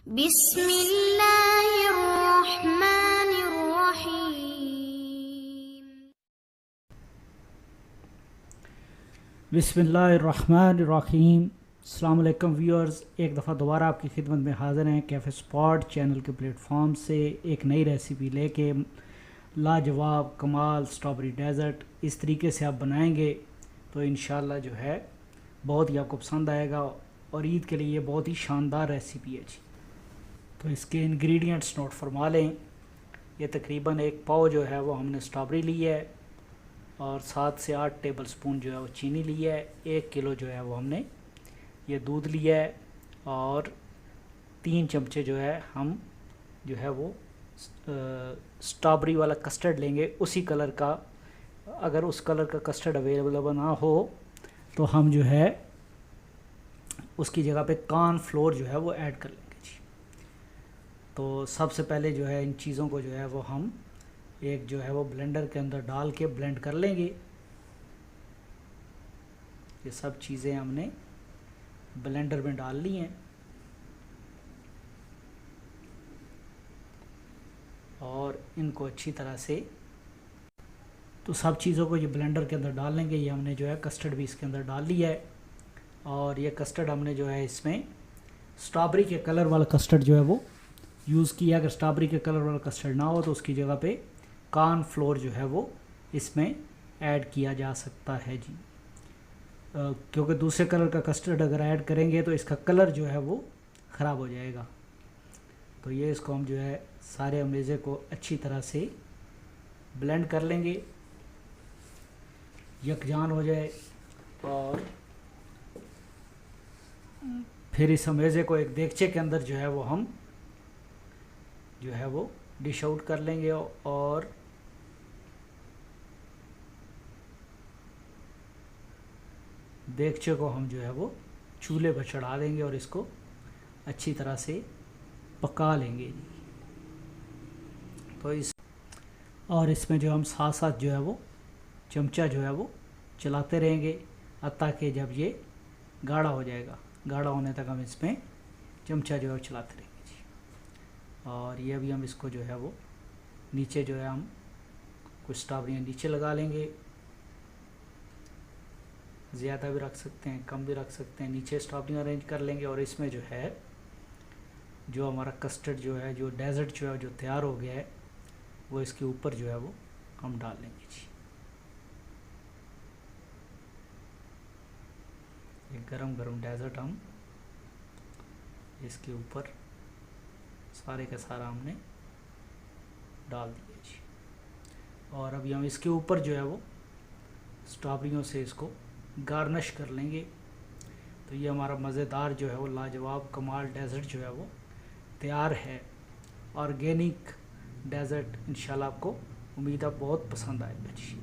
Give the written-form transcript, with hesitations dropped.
बिस्मिल्लाहिर्रहमानिर्रहीम। बिस्मिल्लाहिर्रहमानिर्रहीम। अस्सलाम वालेकुम व्यूअर्स, एक दफ़ा दोबारा आपकी खिदमत में हाज़िर हैं कैफ़े स्पॉट चैनल के प्लेटफॉर्म से एक नई रेसिपी लेके। लाजवाब कमाल स्ट्रॉबेरी डेज़र्ट इस तरीके से आप बनाएंगे तो इंशाल्लाह जो है बहुत ही आपको पसंद आएगा और ईद के लिए ये बहुत ही शानदार रेसिपी है जी। तो इसके इंग्रेडिएंट्स नोट फरमा लें। ये तकरीबन एक पाव जो है वो हमने स्ट्रॉबेरी ली है और 7 से 8 टेबल स्पून जो है वो चीनी ली है। 1 किलो जो है वो हमने ये दूध लिया है और 3 चमचे जो है हम जो है वो स्ट्रॉबेरी वाला कस्टर्ड लेंगे उसी कलर का। अगर उस कलर का कस्टर्ड अवेलेबल ना हो तो हम जो है उसकी जगह पे कॉर्न फ्लोर जो है वो ऐड कर लेंगे जी। तो सबसे पहले जो है इन चीज़ों को जो है वो हम एक जो है वो ब्लेंडर के अंदर डाल के ब्लेंड कर लेंगे। ये सब चीज़ें हमने ब्लेंडर में डाल ली हैं और इनको अच्छी तरह से तो सब चीज़ों को ये ब्लेंडर के अंदर डाल लेंगे। ये हमने जो है कस्टर्ड भी इसके अंदर डाल लिया है और ये कस्टर्ड हमने जो है इसमें स्ट्रॉबेरी के कलर वाला कस्टर्ड जो है वो यूज़ किया। अगर स्ट्रॉबेरी के कलर वाला कस्टर्ड ना हो तो उसकी जगह पे कॉर्न फ्लोर जो है वो इसमें ऐड किया जा सकता है जी। क्योंकि दूसरे कलर का कस्टर्ड अगर ऐड करेंगे तो इसका कलर जो है वो ख़राब हो जाएगा। तो ये इसको हम जो है सारे अमेज़े को अच्छी तरह से ब्लेंड कर लेंगे, यकजान हो जाए और फिर इस अमेज़े को एक देगचे के अंदर जो है वो हम जो है वो डिश आउट कर लेंगे और देगचे को हम जो है वो चूल्हे पर चढ़ा देंगे और इसको अच्छी तरह से पका लेंगे। तो इसमें जो हम साथ साथ जो है वो चमचा जो है वो चलाते रहेंगे हत्ता कि जब ये गाढ़ा हो जाएगा। गाढ़ा होने तक हम इसमें चमचा जो है चलाते रहेंगे जी। और ये अभी हम इसको जो है वो नीचे जो है हम कुछ स्ट्रॉबेरियाँ नीचे लगा लेंगे। ज़्यादा भी रख सकते हैं, कम भी रख सकते हैं। नीचे स्ट्रॉबेरियाँ अरेंज कर लेंगे और इसमें जो है जो हमारा कस्टर्ड जो है जो डेज़र्ट जो है जो तैयार हो गया है वो इसके ऊपर जो है वो हम डाल लेंगे जी। एक गरम गरम डेज़र्ट हम इसके ऊपर सारे का सारा हमने डाल दिया जी। और अभी हम इसके ऊपर जो है वो स्ट्रॉबेरियों से इसको गार्निश कर लेंगे। तो ये हमारा मज़ेदार जो है वो लाजवाब कमाल डेज़र्ट जो है वो तैयार है। ऑर्गेनिक डेज़र्ट इंशाल्लाह आपको उम्मीद है बहुत पसंद आएगा जी।